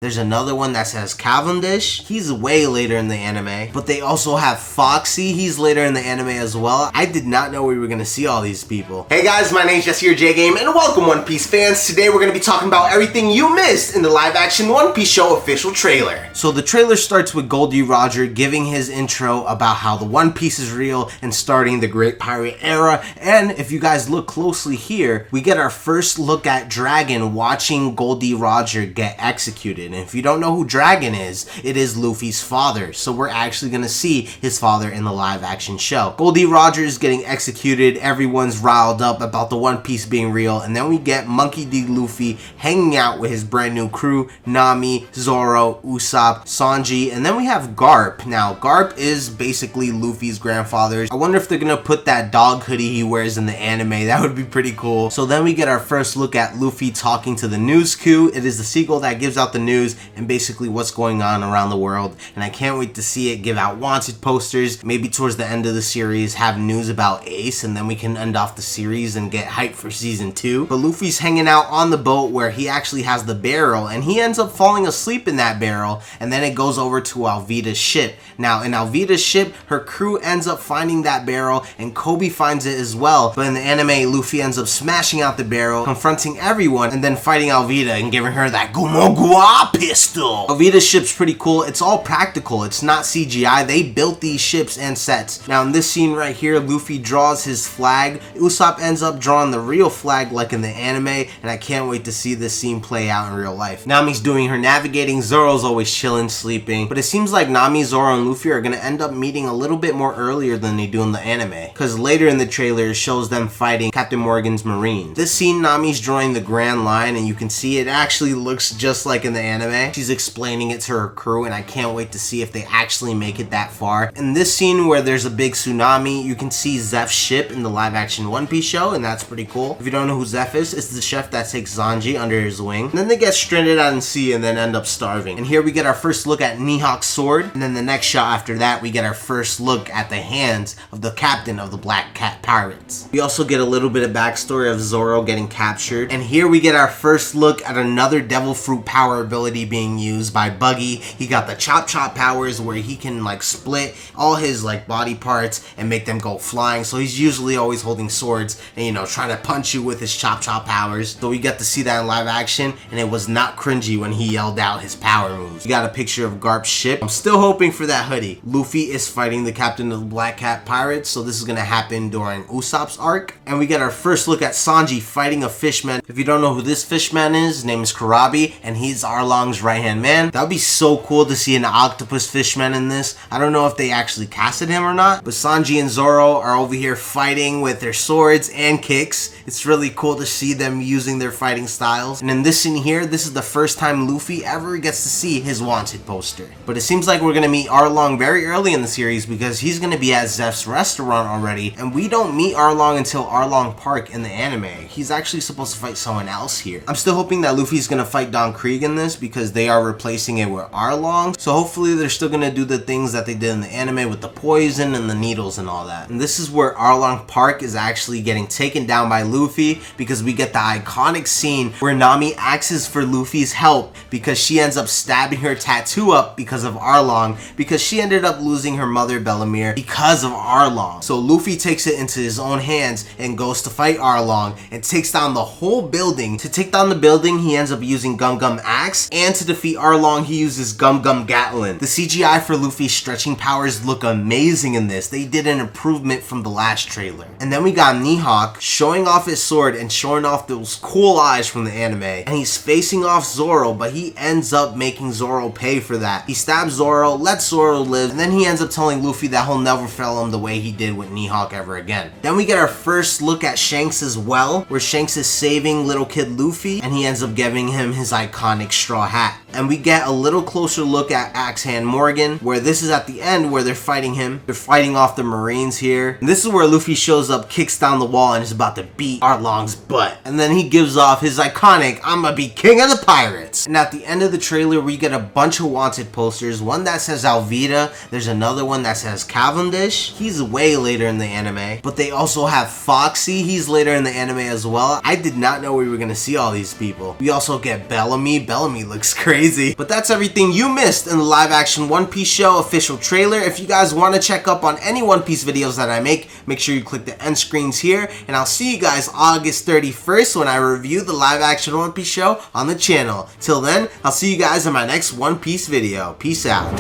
There's another one that says Cavendish. He's way later in the anime. But they also have Foxy. He's later in the anime as well. I did not know we were gonna see all these people. Hey guys, my name's Jesse, your J-Game, and welcome One Piece fans. Today we're gonna be talking about everything you missed in the live-action One Piece show official trailer. So the trailer starts with Goldie Roger giving his intro about how the One Piece is real and starting the Great Pirate Era. And if you guys look closely here, we get our first look at Dragon watching Goldie Roger get executed. And if you don't know who Dragon is, it is Luffy's father. So we're actually going to see his father in the live action show. Goldie Roger is getting executed. Everyone's riled up about the One Piece being real. And then we get Monkey D. Luffy hanging out with his brand new crew, Nami, Zoro, Usopp, Sanji, and then we have Garp. Now, Garp is basically Luffy's grandfather. I wonder if they're going to put that dog hoodie he wears in the anime. That would be pretty cool. So then we get our first look at Luffy talking to the news crew. It is the seagull that gives out the news and basically what's going on around the world, and I can't wait to see it give out wanted posters. Maybe towards the end of the series have news about Ace, and then we can end off the series and get hyped for season 2. But Luffy's hanging out on the boat where he actually has the barrel, and he ends up falling asleep in that barrel, and then it goes over to Alvida's ship. Now in Alvida's ship, her crew ends up finding that barrel, and Kobe finds it as well, but in the anime Luffy ends up smashing out the barrel, confronting everyone, and then fighting Alvida and giving her that Gumogua pistol. Alvida's ship's pretty cool. It's all practical. It's not CGI. They built these ships and sets. Now in this scene right here, Luffy draws his flag. Usopp ends up drawing the real flag like in the anime, and I can't wait to see this scene play out in real life. Nami's doing her navigating. Zoro's always chilling, sleeping. But it seems like Nami, Zoro, and Luffy are going to end up meeting a little bit more earlier than they do in the anime, because later in the trailer it shows them fighting Captain Morgan's Marines. This scene, Nami's drawing the Grand Line, and you can see it actually looks just like in the anime. She's explaining it to her crew, and I can't wait to see if they actually make it that far. In this scene where there's a big tsunami, you can see Zeph's ship in the live action One Piece show, and that's pretty cool. If you don't know who Zeph is, it's the chef that takes Sanji under his wing. And then they get stranded out in sea and then end up starving. And here we get our first look at Mihawk's sword, and then the next shot after that we get our first look at the hands of the captain of the Black Cat Pirates. We also get a little bit of backstory of Zoro getting captured, and here we get our first look at another Devil Fruit power ability being used by Buggy. He got the chop powers where he can like split all his like body parts and make them go flying. So he's usually always holding swords and, you know, trying to punch you with his chop powers. So we get to see that in live action, and it was not cringy when he yelled out his power moves. You got a picture of Garp's ship. I'm still hoping for that hoodie. Luffy is fighting the captain of the Black Cat Pirates, so this is gonna happen during Usopp's arc. And we get our first look at Sanji fighting a fishman. If you don't know who this fishman is, his name is Karabi, and he's Arlong's right-hand man. That would be so cool to see an octopus fishman in this. I don't know if they actually casted him or not, but Sanji and Zoro are over here fighting with their swords and kicks. It's really cool to see them using their fighting styles. And in this scene here, this is the first time Luffy ever gets to see his wanted poster. But it seems like we're going to meet Arlong very early in the series, because he's going to be at Zeph's restaurant already, and we don't meet Arlong until Arlong Park in the anime. He's actually supposed to fight someone else here. I'm still hoping that Luffy's going to fight Don Krieg in this, because they are replacing it with Arlong. So hopefully they're still going to do the things that they did in the anime with the poison and the needles and all that. And this is where Arlong Park is actually getting taken down by Luffy, because we get the iconic scene where Nami asks for Luffy's help because she ends up stabbing her tattoo up because of Arlong, because she ended up losing her mother Bellamere because of Arlong. So Luffy takes it into his own hands and goes to fight Arlong and takes down the whole building. To take down the building, he ends up using Gum Gum Axe, and to defeat Arlong, he uses Gum Gum Gatlin. The CGI for Luffy's stretching powers look amazing in this. They did an improvement from the last trailer. And then we got Mihawk showing off his sword and showing off those cool eyes from the anime, and he's facing off Zoro, but he ends up making Zoro pay for that. He stabs Zoro, lets Zoro live, and then he ends up telling Luffy that he'll never fail him the way he did with Mihawk ever again. Then we get our first look at Shanks as well, where Shanks is saving little kid Luffy, and he ends up giving him his iconic straw hat. And we get a little closer look at Axe Hand Morgan, where this is at the end where they're fighting him. They're fighting off the Marines here. And this is where Luffy shows up, kicks down the wall, and is about to beat Arlong's butt. And then he gives off his iconic, "I'ma be king of the pirates." And at the end of the trailer, we get a bunch of wanted posters. One that says Alvida. There's another one that says Cavendish. He's way later in the anime. But they also have Foxy. He's later in the anime as well. I did not know we were going to see all these people. We also get Bellamy. Bellamy looks crazy. But that's everything you missed in the live action One Piece show official trailer. If you guys want to check up on any One Piece videos that I make sure you click the end screens here, and I'll see you guys August 31st when I review the live action One Piece show on the channel. Till then, I'll see you guys in my next One Piece video. Peace out.